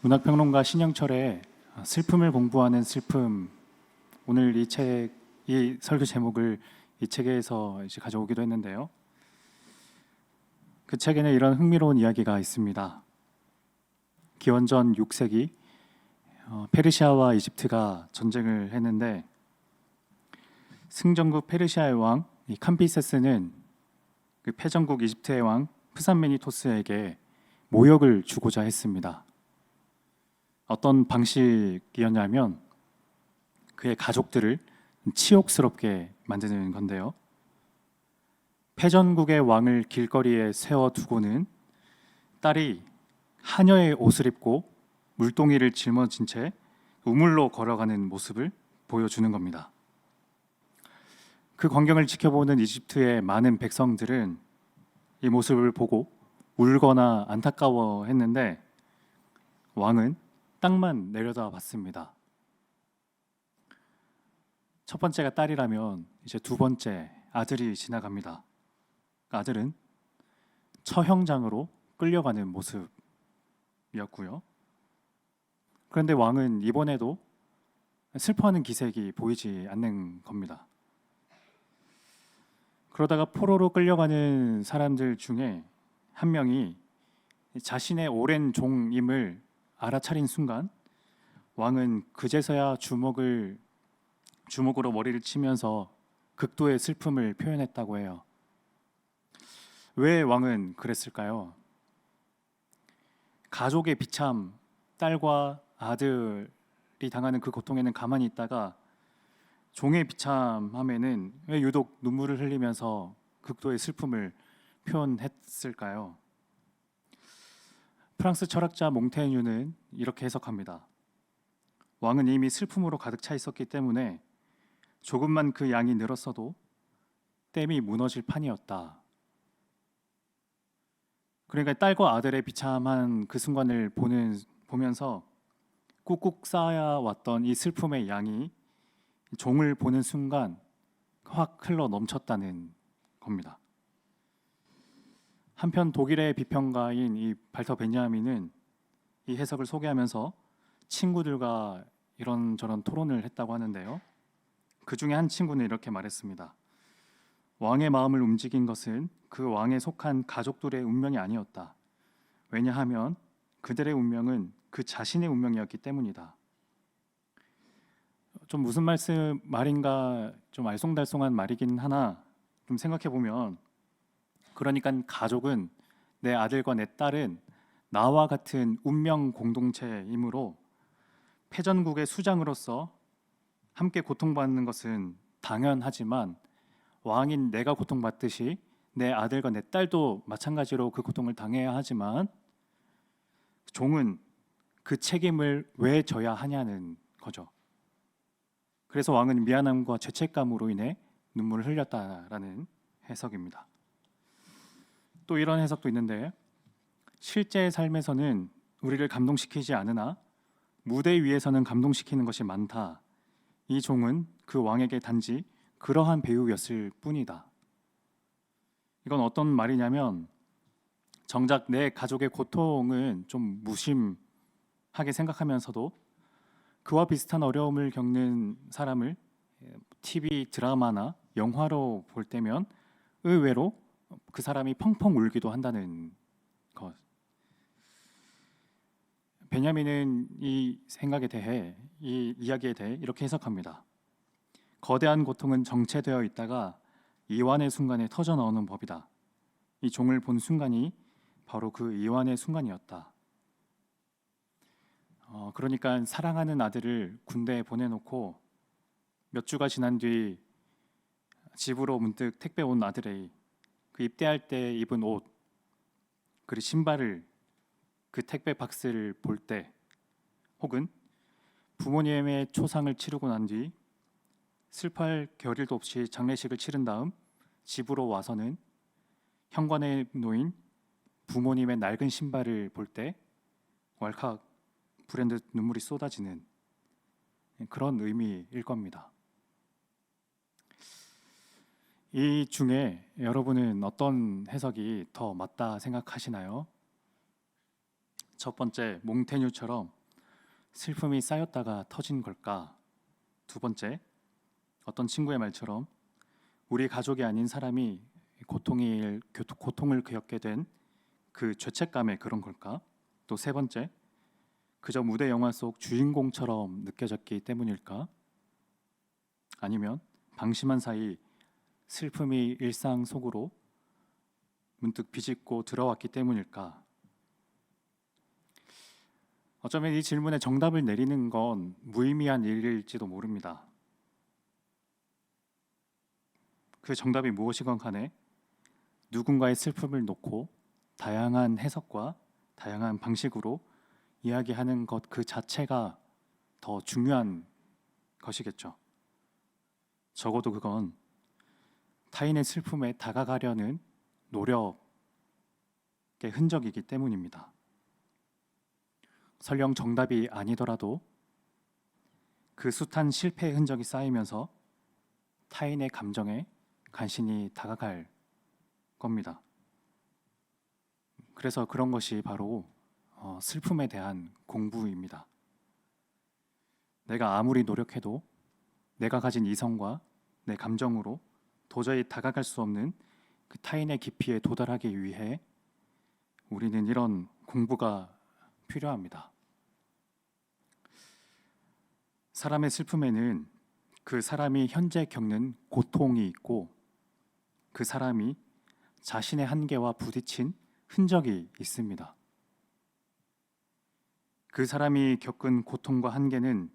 문학평론가 신영철의 슬픔을 공부하는 슬픔. 오늘 이 설교 제목을 이 책에서 이제 가져오기도 했는데요. 그 책에는 이런 흥미로운 이야기가 있습니다. 기원전 6세기 페르시아와 이집트가 전쟁을 했는데 승전국 페르시아의 왕 캄비세스는 그 패전국 이집트의 왕 프산메니토스에게 모욕을 주고자 했습니다. 어떤 방식이었냐면 그의 가족들을 치욕스럽게 만드는 건데요. 패전국의 왕을 길거리에 세워두고는 딸이 하녀의 옷을 입고 물동이를 짊어진 채 우물로 걸어가는 모습을 보여주는 겁니다. 그 광경을 지켜보는 이집트의 많은 백성들은 이 모습을 보고 울거나 안타까워했는데 왕은 땅만 내려다 봤습니다. 첫 번째가 딸이라면 이제 두 번째 아들이 지나갑니다. 아들은 처형장으로 끌려가는 모습이었고요. 그런데 왕은 이번에도 슬퍼하는 기색이 보이지 않는 겁니다. 그러다가 포로로 끌려가는 사람들 중에 한 명이 자신의 오랜 종임을 알아차린 순간 왕은 그제서야 주먹으로 머리를 치면서 극도의 슬픔을 표현했다고 해요. 왜 왕은 그랬을까요? 가족의 비참, 딸과 아들이 당하는 그 고통에는 가만히 있다가 종의 비참함에는 왜 유독 눈물을 흘리면서 극도의 슬픔을 표현했을까요? 프랑스 철학자 몽테뉴는 이렇게 해석합니다. 왕은 이미 슬픔으로 가득 차 있었기 때문에 조금만 그 양이 늘었어도 댐이 무너질 판이었다. 그러니까 딸과 아들의 비참한 그 순간을 보면서 꾹꾹 쌓아왔던 이 슬픔의 양이 종을 보는 순간 확 흘러 넘쳤다는 겁니다. 한편 독일의 비평가인 이 발터 베냐민은 이 해석을 소개하면서 친구들과 이런저런 토론을 했다고 하는데요. 그 중에 한 친구는 이렇게 말했습니다. 왕의 마음을 움직인 것은 그 왕에 속한 가족들의 운명이 아니었다. 왜냐하면 그들의 운명은 그 자신의 운명이었기 때문이다. 좀 무슨 말인가 좀 알쏭달쏭한 말이긴 하나 좀 생각해 보면 그러니까 가족은 내 아들과 내 딸은 나와 같은 운명 공동체이므로 패전국의 수장으로서 함께 고통받는 것은 당연하지만 왕인 내가 고통받듯이 내 아들과 내 딸도 마찬가지로 그 고통을 당해야 하지만 종은 그 책임을 왜 져야 하냐는 거죠. 그래서 왕은 미안함과 죄책감으로 인해 눈물을 흘렸다라는 해석입니다. 또 이런 해석도 있는데 실제 삶에서는 우리를 감동시키지 않으나 무대 위에서는 감동시키는 것이 많다. 이 종은 그 왕에게 단지 그러한 배우였을 뿐이다. 이건 어떤 말이냐면 정작 내 가족의 고통은 좀 무심하게 생각하면서도 그와 비슷한 어려움을 겪는 사람을 TV 드라마나 영화로 볼 때면 의외로 그 사람이 펑펑 울기도 한다는 것. 베냐민은 이 이야기에 대해 이렇게 해석합니다. 거대한 고통은 정체되어 있다가 이완의 순간에 터져 나오는 법이다. 이 종을 본 순간이 바로 그 이완의 순간이었다. 그러니까 사랑하는 아들을 군대에 보내놓고 몇 주가 지난 뒤 집으로 문득 택배 온 아들의 그 입대할 때 입은 옷 그리고 신발을 그 택배 박스를 볼 때 혹은 부모님의 초상을 치르고 난 뒤 슬퍼할 겨를도 없이 장례식을 치른 다음 집으로 와서는 현관에 놓인 부모님의 낡은 신발을 볼 때 왈칵 불현듯 눈물이 쏟아지는 그런 의미일 겁니다. 이 중에 여러분은 어떤 해석이 더 맞다 생각하시나요? 첫 번째, 몽테뉴처럼 슬픔이 쌓였다가 터진 걸까? 두 번째, 어떤 친구의 말처럼 우리 가족이 아닌 사람이 고통을 겪게 된 그 죄책감에 그런 걸까? 또 세 번째, 그저 무대 영화 속 주인공처럼 느껴졌기 때문일까? 아니면 방심한 사이 슬픔이 일상 속으로 문득 비집고 들어왔기 때문일까? 어쩌면 이 질문에 정답을 내리는 건 무의미한 일일지도 모릅니다. 그 정답이 무엇이건 간에 누군가의 슬픔을 놓고 다양한 해석과 다양한 방식으로 이야기하는 것 그 자체가 더 중요한 것이겠죠. 적어도 그건 타인의 슬픔에 다가가려는 노력의 흔적이기 때문입니다. 설령 정답이 아니더라도 그 숱한 실패의 흔적이 쌓이면서 타인의 감정에 간신히 다가갈 겁니다. 그래서 그런 것이 바로 슬픔에 대한 공부입니다. 내가 아무리 노력해도 내가 가진 이성과 내 감정으로 도저히 다가갈 수 없는 그 타인의 깊이에 도달하기 위해 우리는 이런 공부가 필요합니다. 사람의 슬픔에는 그 사람이 현재 겪는 고통이 있고 그 사람이 자신의 한계와 부딪힌 흔적이 있습니다. 그 사람이 겪은 고통과 한계는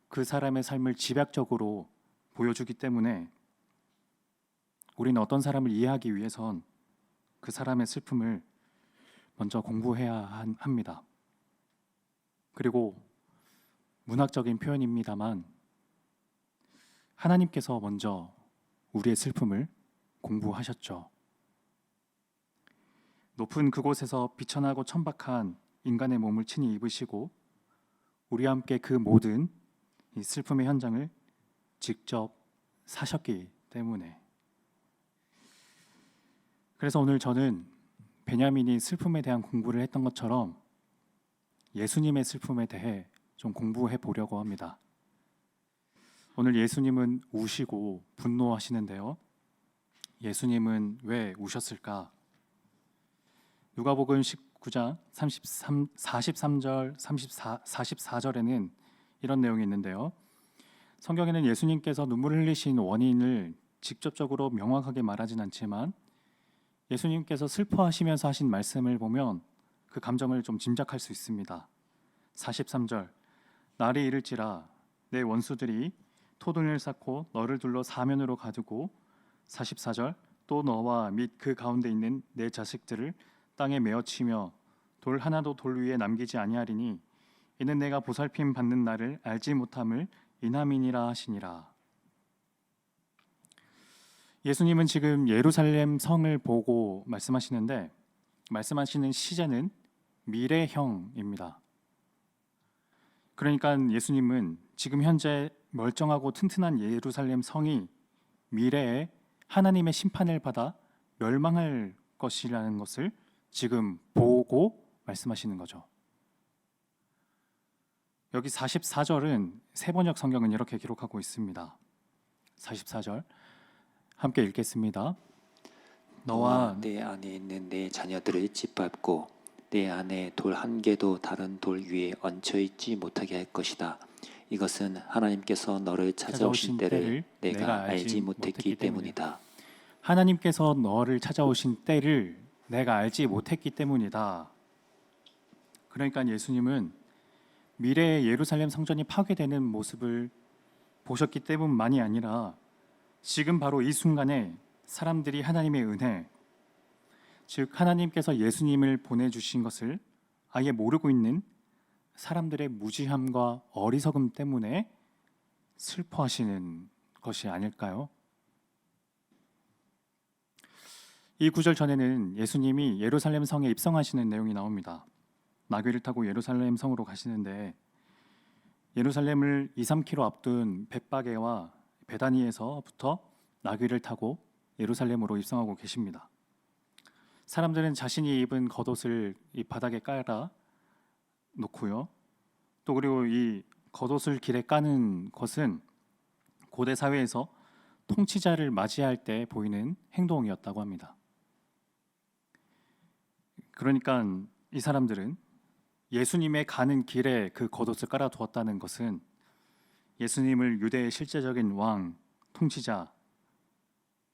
그 사람의 삶을 집약적으로 보여주기 때문에 우리는 어떤 사람을 이해하기 위해선 그 사람의 슬픔을 먼저 공부해야 합니다. 그리고 문학적인 표현입니다만 하나님께서 먼저 우리의 슬픔을 공부하셨죠. 높은 그곳에서 비천하고 천박한 인간의 몸을 친히 입으시고 우리와 함께 그 모든 이 슬픔의 현장을 직접 사셨기 때문에. 그래서 오늘 저는 베냐민이 슬픔에 대한 공부를 했던 것처럼 예수님의 슬픔에 대해 좀 공부해 보려고 합니다. 오늘 예수님은 우시고 분노하시는데요. 예수님은 왜 우셨을까? 누가복음 19장 43절 44절에는 이런 내용이 있는데요. 성경에는 예수님께서 눈물을 흘리신 원인을 직접적으로 명확하게 말하진 않지만 예수님께서 슬퍼하시면서 하신 말씀을 보면 그 감정을 좀 짐작할 수 있습니다. 43절 날이 이를지라 내 원수들이 토둔을 쌓고 너를 둘러 사면으로 가두고 44절 또 너와 및 그 가운데 있는 내 자식들을 땅에 메어치며 돌 하나도 돌 위에 남기지 아니하리니 이는 내가 보살핌 받는 날을 알지 못함을 인함이니라 하시니라. 예수님은 지금 예루살렘 성을 보고 말씀하시는데 말씀하시는 시제는 미래형입니다. 그러니까 예수님은 지금 현재 멀쩡하고 튼튼한 예루살렘 성이 미래에 하나님의 심판을 받아 멸망할 것이라는 것을 지금 보고 말씀하시는 거죠. 여기 44절은 세번역 성경은 이렇게 기록하고 있습니다. 44절 함께 읽겠습니다. 너와 내 안에 있는 내 자녀들을 짓밟고 내 안에 돌 한 개도 다른 돌 위에 얹혀 있지 못하게 할 것이다. 이것은 하나님께서 너를 찾아오신 때를 내가 알지 못했기 때문이다. 하나님께서 너를 찾아오신 때를 내가 알지 못했기 때문이다. 그러니까 예수님은 미래의 예루살렘 성전이 파괴되는 모습을 보셨기 때문만이 아니라 지금 바로 이 순간에 사람들이 하나님의 은혜, 즉 하나님께서 예수님을 보내주신 것을 아예 모르고 있는 사람들의 무지함과 어리석음 때문에 슬퍼하시는 것이 아닐까요? 이 구절 전에는 예수님이 예루살렘 성에 입성하시는 내용이 나옵니다. 나귀를 타고 예루살렘 성으로 가시는데 예루살렘을 2-3km 앞둔 벳바게와 베다니에서부터 나귀를 타고 예루살렘으로 입성하고 계십니다. 사람들은 자신이 입은 겉옷을 이 바닥에 깔아 놓고요. 또 그리고 이 겉옷을 길에 까는 것은 고대 사회에서 통치자를 맞이할 때 보이는 행동이었다고 합니다. 그러니까 이 사람들은 예수님의 가는 길에 그 겉옷을 깔아두었다는 것은 예수님을 유대의 실제적인 왕, 통치자,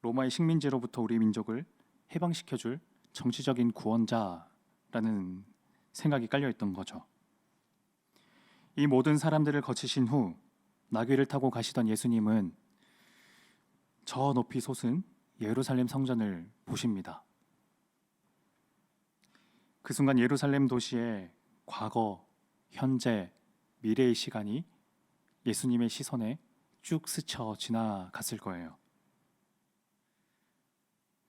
로마의 식민지로부터 우리 민족을 해방시켜줄 정치적인 구원자라는 생각이 깔려있던 거죠. 이 모든 사람들을 거치신 후 나귀를 타고 가시던 예수님은 저 높이 솟은 예루살렘 성전을 보십니다. 그 순간 예루살렘 도시의 과거, 현재, 미래의 시간이 예수님의 시선에 쭉 스쳐 지나갔을 거예요.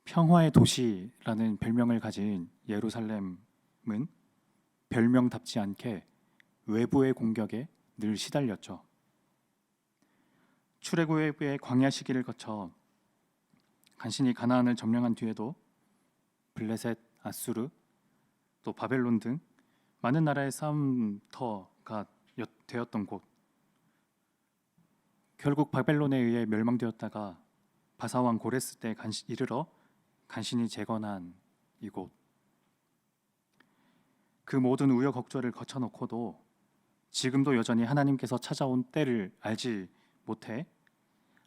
평화의 도시라는 별명을 가진 예루살렘은 별명답지 않게 외부의 공격에 늘 시달렸죠. 출애굽의 광야 시기를 거쳐 간신히 가나안을 점령한 뒤에도 블레셋, 아수르, 또 바벨론 등 많은 나라의 싸움터가 되었던 곳, 결국 바벨론에 의해 멸망되었다가 바사왕 고레스 때 이르러 간신히 재건한 이곳, 그 모든 우여곡절을 거쳐놓고도 지금도 여전히 하나님께서 찾아온 때를 알지 못해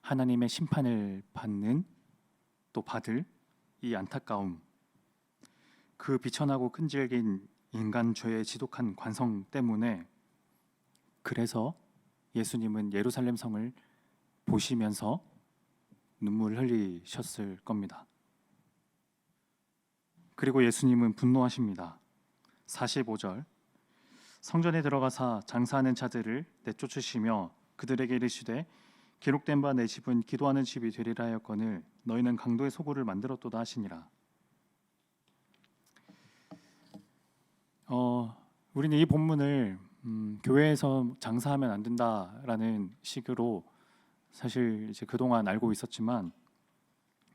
하나님의 심판을 받는 또 받을 이 안타까움, 그 비천하고 끈질긴 인간 죄의 지독한 관성 때문에 그래서 예수님은 예루살렘 성을 보시면서 눈물을 흘리셨을 겁니다. 그리고 예수님은 분노하십니다. 45절, 성전에 들어가사 장사하는 자들을 내쫓으시며 그들에게 이르시되 기록된 바 내 집은 기도하는 집이 되리라 하였거늘 너희는 강도의 소굴을 만들었도다 하시니라. 우리는 이 본문을 교회에서 장사하면 안 된다라는 식으로 사실 이제 그동안 알고 있었지만,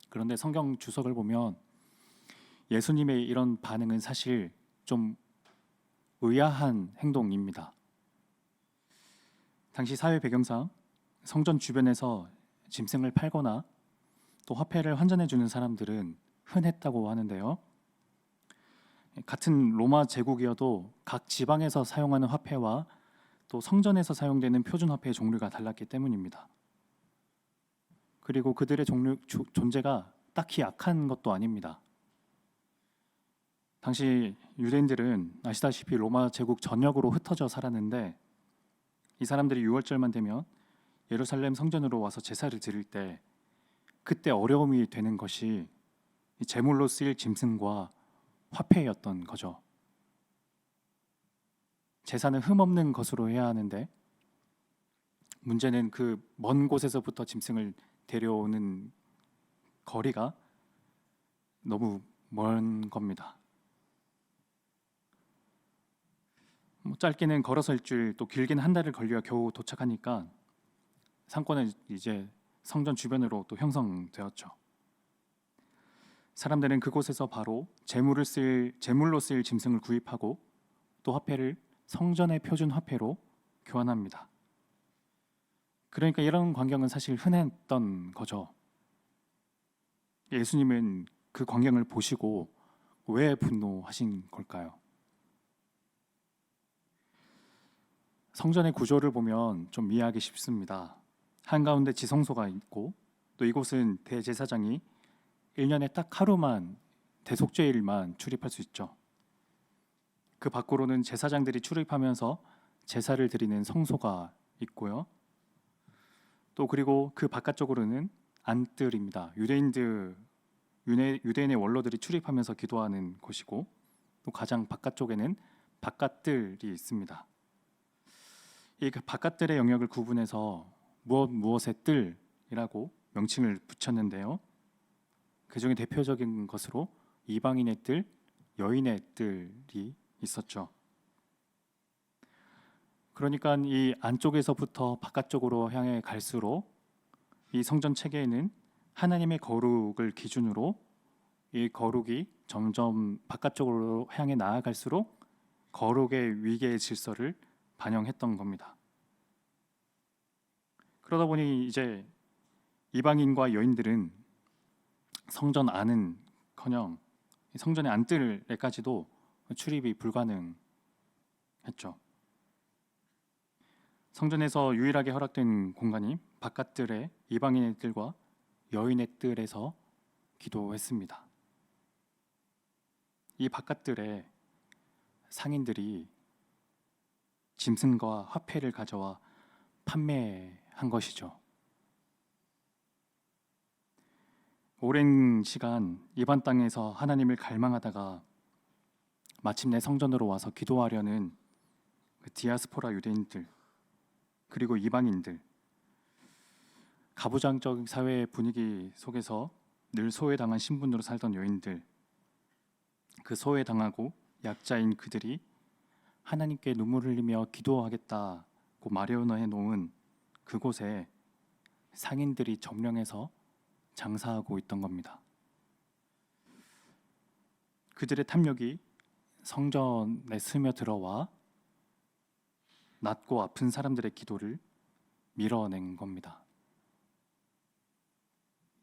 그런데 성경 주석을 보면 예수님의 이런 반응은 사실 좀 의아한 행동입니다. 당시 사회 배경상 성전 주변에서 짐승을 팔거나 또 화폐를 환전해 주는 사람들은 흔했다고 하는데요. 같은 로마 제국이어도 각 지방에서 사용하는 화폐와 또 성전에서 사용되는 표준 화폐의 종류가 달랐기 때문입니다. 그리고 그들의 존재가 딱히 약한 것도 아닙니다. 당시 유대인들은 아시다시피 로마 제국 전역으로 흩어져 살았는데, 이 사람들이 6월절만 되면 예루살렘 성전으로 와서 제사를 드릴 때 그때 어려움이 되는 것이 제물로 쓰일 짐승과 화폐였던 거죠. 제사는 흠없는 것으로 해야 하는데 문제는 그 먼 곳에서부터 짐승을 데려오는 거리가 너무 먼 겁니다. 짧게는 걸어서 일주일, 또 길게는 한 달을 걸려 겨우 도착하니까 상권은 이제 성전 주변으로 또 형성되었죠. 사람들은 그곳에서 바로 제물로 쓰일 짐승을 구입하고 또 화폐를 성전의 표준 화폐로 교환합니다. 그러니까 이런 광경은 사실 흔했던 거죠. 예수님은 그 광경을 보시고 왜 분노하신 걸까요? 성전의 구조를 보면 좀 이해하기 쉽습니다. 한가운데 지성소가 있고 또 이곳은 대제사장이 1년에 딱 하루만 대속죄일만 출입할 수 있죠. 그 밖으로는 제사장들이 출입하면서 제사를 드리는 성소가 있고요. 또 그리고 그 바깥쪽으로는 안뜰입니다. 유대인의 원로들이 출입하면서 기도하는 곳이고, 또 가장 바깥쪽에는 바깥뜰이 있습니다. 이 바깥뜰의 영역을 구분해서 무엇의 뜰이라고 명칭을 붙였는데요. 그 중에 대표적인 것으로 이방인의 뜰, 여인의 뜰이 있었죠. 그러니까 이 안쪽에서부터 바깥쪽으로 향해 갈수록 이 성전 체계에는 하나님의 거룩을 기준으로 이 거룩이 점점 바깥쪽으로 향해 나아갈수록 거룩의 위계의 질서를 반영했던 겁니다. 그러다 보니 이제 이방인과 여인들은 성전 안은커녕 성전의 안뜰에까지도 출입이 불가능했죠. 성전에서 유일하게 허락된 공간이 바깥뜰에 이방인의 뜰과 여인의 뜰에서 기도했습니다. 이 바깥뜰에 상인들이 짐승과 화폐를 가져와 판매한 것이죠. 오랜 시간 이방 땅에서 하나님을 갈망하다가 마침내 성전으로 와서 기도하려는 그 디아스포라 유대인들 그리고 이방인들, 가부장적 사회의 분위기 속에서 늘 소외당한 신분으로 살던 여인들, 그 소외당하고 약자인 그들이 하나님께 눈물을 흘리며 기도하겠다고 마련해 놓은 그곳에 상인들이 점령해서 장사하고 있던 겁니다. 그들의 탐욕이 성전에 스며들어와 낮고 아픈 사람들의 기도를 밀어낸 겁니다.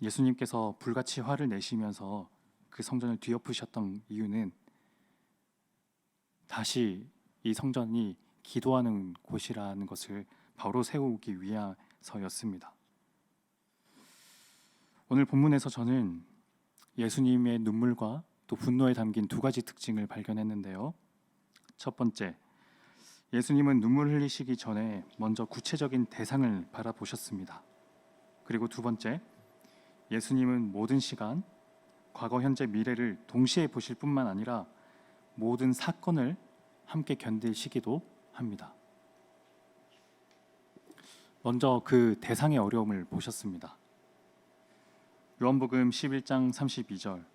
예수님께서 불같이 화를 내시면서 그 성전을 뒤엎으셨던 이유는 다시 이 성전이 기도하는 곳이라는 것을 바로 세우기 위해서였습니다. 오늘 본문에서 저는 예수님의 눈물과 또 분노에 담긴 두 가지 특징을 발견했는데요. 첫 번째, 예수님은 눈물 흘리시기 전에 먼저 구체적인 대상을 바라보셨습니다. 그리고 두 번째, 예수님은 모든 시간, 과거, 현재, 미래를 동시에 보실 뿐만 아니라 모든 사건을 함께 견디시기도 합니다. 먼저 그 대상의 어려움을 보셨습니다. 요한복음 11장 32절,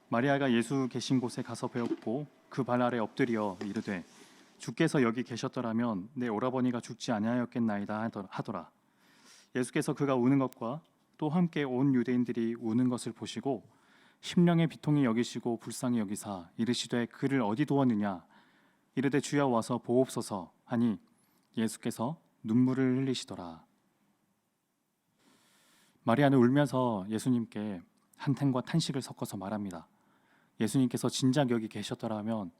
마리아가 예수 계신 곳에 가서 배웠고 그 발 아래 엎드려 이르되 주께서 여기 계셨더라면 내 오라버니가 죽지 아니하였겠나이다 하더라. 예수께서 그가 우는 것과 또 함께 온 유대인들이 우는 것을 보시고 심령의 비통이 여기시고 불쌍히 여기사 이르시되 그를 어디 두었느냐 이르되 주여 와서 보옵소서 하니 예수께서 눈물을 흘리시더라. 마리아는 울면서 예수님께 한탄과 탄식을 섞어서 말합니다. 예수님께서 진작 여기 계셨더라면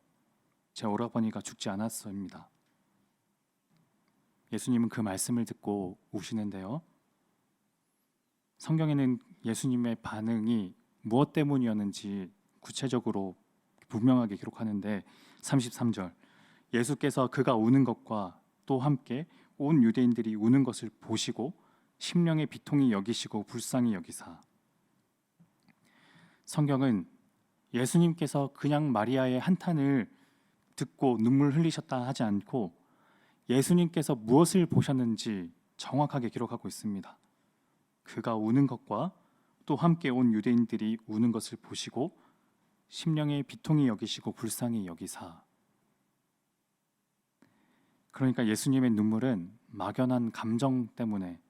제 오라버니가 죽지 않았습니다. 예수님은 그 말씀을 듣고 우시는데요. 성경에는 예수님의 반응이 무엇 때문이었는지 구체적으로 분명하게 기록하는데 33절, 예수께서 그가 우는 것과 또 함께 온 유대인들이 우는 것을 보시고 심령의 비통이 여기시고 불쌍히 여기사. 성경은 예수님께서 그냥 마리아의 한탄을 듣고 눈물 흘리셨다 하지 않고 예수님께서 무엇을 보셨는지 정확하게 기록하고 있습니다. 그가 우는 것과 또 함께 온 유대인들이 우는 것을 보시고 심령의 비통이 여기시고 불쌍히 여기사. 그러니까 예수님의 눈물은 막연한 감정 때문에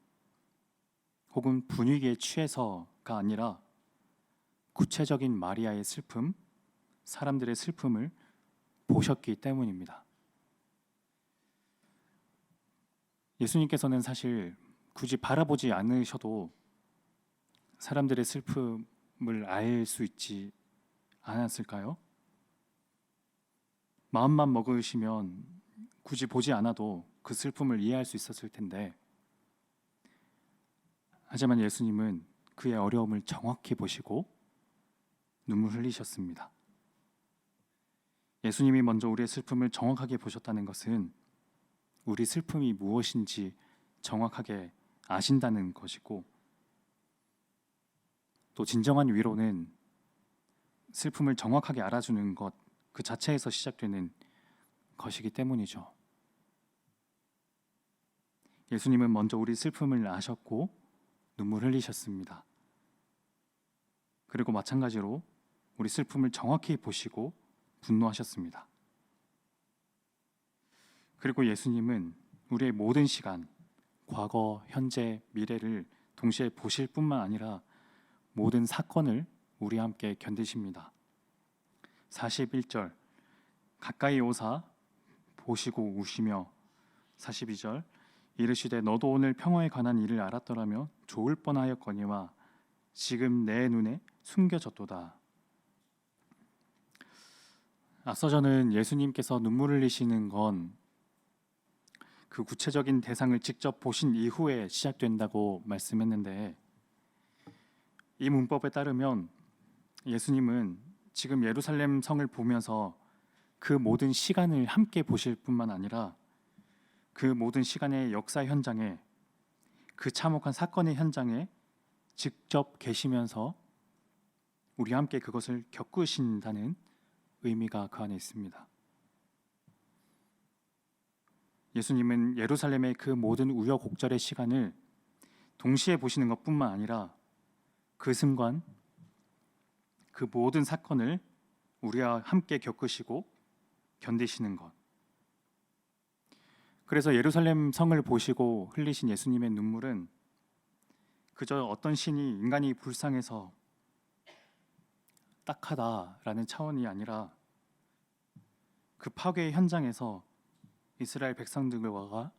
혹은 분위기에 취해서가 아니라 구체적인 마리아의 슬픔, 사람들의 슬픔을 보셨기 때문입니다. 예수님께서는 사실 굳이 바라보지 않으셔도 사람들의 슬픔을 알 수 있지 않았을까요? 마음만 먹으시면 굳이 보지 않아도 그 슬픔을 이해할 수 있었을 텐데, 하지만 예수님은 그의 어려움을 정확히 보시고 눈물 흘리셨습니다. 예수님이 먼저 우리의 슬픔을 정확하게 보셨다는 것은 우리 슬픔이 무엇인지 정확하게 아신다는 것이고, 또 진정한 위로는 슬픔을 정확하게 알아주는 것 그 자체에서 시작되는 것이기 때문이죠. 예수님은 먼저 우리 슬픔을 아셨고 눈물 흘리셨습니다. 그리고 마찬가지로 우리 슬픔을 정확히 보시고 분노하셨습니다. 그리고 예수님은 우리의 모든 시간, 과거, 현재, 미래를 동시에 보실 뿐만 아니라 모든 사건을 우리와 함께 견디십니다. 41절, 가까이 오사 보시고 우시며 42절 이르시되 너도 오늘 평화에 관한 일을 알았더라면 좋을 뻔하였거니와 지금 내 눈에 숨겨졌도다. 앞서 저는 예수님께서 눈물 흘리시는 건 그 구체적인 대상을 직접 보신 이후에 시작된다고 말씀했는데, 이 문법에 따르면 예수님은 지금 예루살렘 성을 보면서 그 모든 시간을 함께 보실 뿐만 아니라 그 모든 시간의 역사 현장에, 그 참혹한 사건의 현장에 직접 계시면서 우리와 함께 그것을 겪으신다는 의미가 그 안에 있습니다. 예수님은 예루살렘의 그 모든 우여곡절의 시간을 동시에 보시는 것뿐만 아니라 그 순간 그 모든 사건을 우리와 함께 겪으시고 견디시는 것. 그래서 예루살렘 성을 보시고 흘리신 예수님의 눈물은 그저 어떤 신이 인간이 불쌍해서 딱하다라는 차원이 아니라 그 파괴의 현장에서 이스라엘 백성들과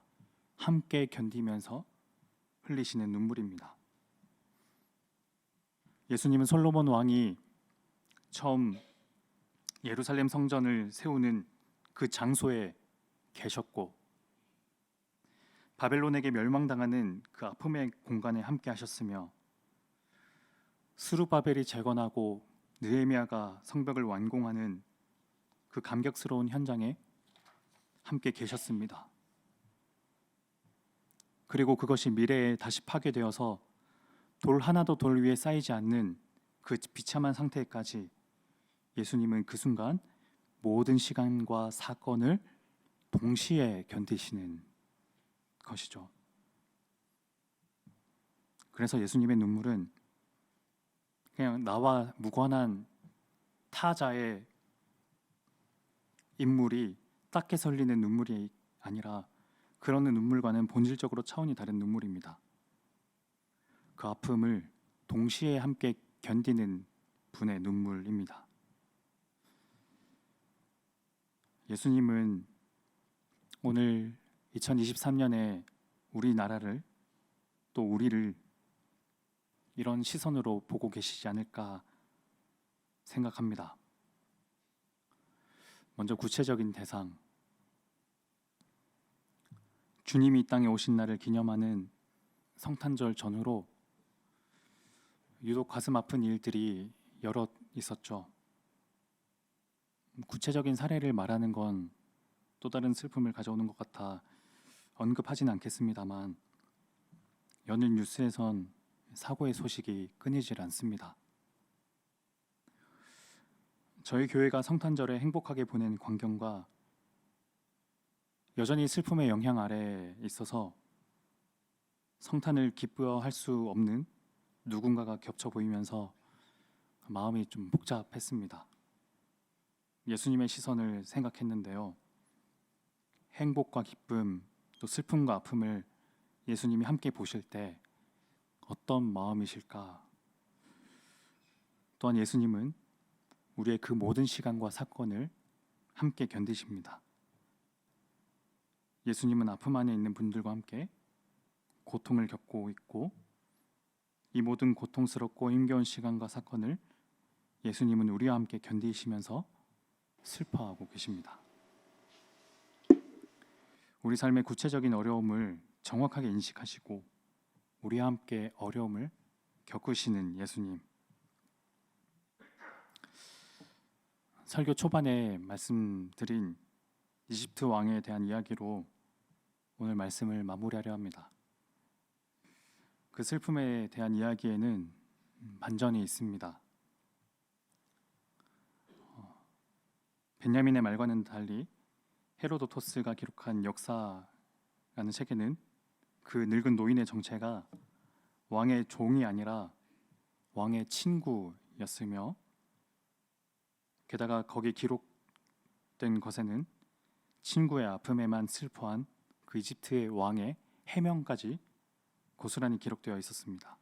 함께 견디면서 흘리시는 눈물입니다. 예수님은 솔로몬 왕이 처음 예루살렘 성전을 세우는 그 장소에 계셨고, 바벨론에게 멸망당하는 그 아픔의 공간에 함께 하셨으며, 스룹바벨이 재건하고 느헤미야가 성벽을 완공하는 그 감격스러운 현장에 함께 계셨습니다. 그리고 그것이 미래에 다시 파괴되어서 돌 하나도 돌 위에 쌓이지 않는 그 비참한 상태까지 예수님은 그 순간 모든 시간과 사건을 동시에 견디시는 것이죠. 그래서 예수님의 눈물은 그냥 나와 무관한 타자의 인물이 닦게 흘리는 눈물이 아니라 그런 눈물과는 본질적으로 차원이 다른 눈물입니다. 그 아픔을 동시에 함께 견디는 분의 눈물입니다. 예수님은 오늘 2023년에 우리나라를, 또 우리를 이런 시선으로 보고 계시지 않을까 생각합니다. 먼저 구체적인 대상, 주님이 이 땅에 오신 날을 기념하는 성탄절 전후로 유독 가슴 아픈 일들이 여럿 있었죠. 구체적인 사례를 말하는 건 또 다른 슬픔을 가져오는 것 같아 언급하진 않겠습니다만, 연일 뉴스에선 사고의 소식이 끊이질 않습니다. 저희 교회가 성탄절에 행복하게 보낸 광경과 여전히 슬픔의 영향 아래에 있어서 성탄을 기뻐할 수 없는 누군가가 겹쳐 보이면서 마음이 좀 복잡했습니다. 예수님의 시선을 생각했는데요. 행복과 기쁨, 또 슬픔과 아픔을 예수님이 함께 보실 때 어떤 마음이실까? 또한 예수님은 우리의 그 모든 시간과 사건을 함께 견디십니다. 예수님은 아픔 안에 있는 분들과 함께 고통을 겪고 있고, 이 모든 고통스럽고 힘겨운 시간과 사건을 예수님은 우리와 함께 견디시면서 슬퍼하고 계십니다. 우리 삶의 구체적인 어려움을 정확하게 인식하시고 우리와 함께 어려움을 겪으시는 예수님. 설교 초반에 말씀드린 이집트 왕에 대한 이야기로 오늘 말씀을 마무리하려 합니다. 그 슬픔에 대한 이야기에는 반전이 있습니다. 벤야민의 말과는 달리 헤로도토스가 기록한 역사라는 책에는 그 늙은 노인의 정체가 왕의 종이 아니라 왕의 친구였으며, 게다가 거기 기록된 것에는 친구의 아픔에만 슬퍼한 그 이집트의 왕의 해명까지 고스란히 기록되어 있었습니다.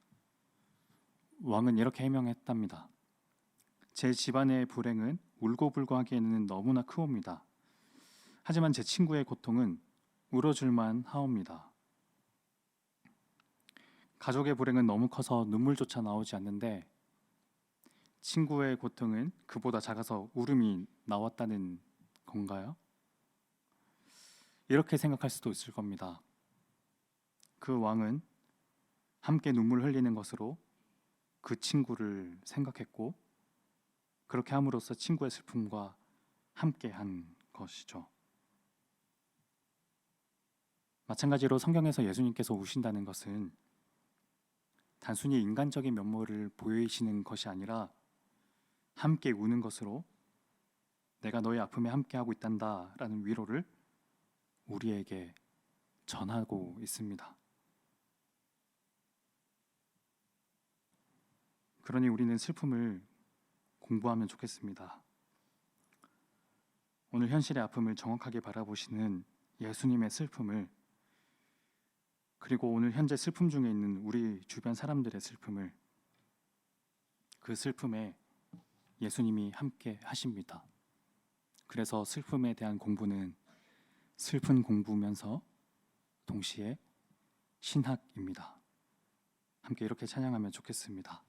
왕은 이렇게 해명했답니다. 제 집안의 불행은 울고불고하기에는 너무나 크옵니다. 하지만 제 친구의 고통은 울어줄만 하옵니다. 가족의 불행은 너무 커서 눈물조차 나오지 않는데 친구의 고통은 그보다 작아서 울음이 나왔다는 건가요? 이렇게 생각할 수도 있을 겁니다. 그 왕은 함께 눈물 흘리는 것으로 그 친구를 생각했고 그렇게 함으로써 친구의 슬픔과 함께 한 것이죠. 마찬가지로 성경에서 예수님께서 우신다는 것은 단순히 인간적인 면모를 보이시는 것이 아니라 함께 우는 것으로 내가 너의 아픔에 함께하고 있단다 라는 위로를 우리에게 전하고 있습니다. 그러니 우리는 슬픔을 공부하면 좋겠습니다. 오늘 현실의 아픔을 정확하게 바라보시는 예수님의 슬픔을, 그리고 오늘 현재 슬픔 중에 있는 우리 주변 사람들의 슬픔을, 그 슬픔에 예수님이 함께 하십니다. 그래서 슬픔에 대한 공부는 슬픈 공부면서 동시에 신학입니다. 함께 이렇게 찬양하면 좋겠습니다.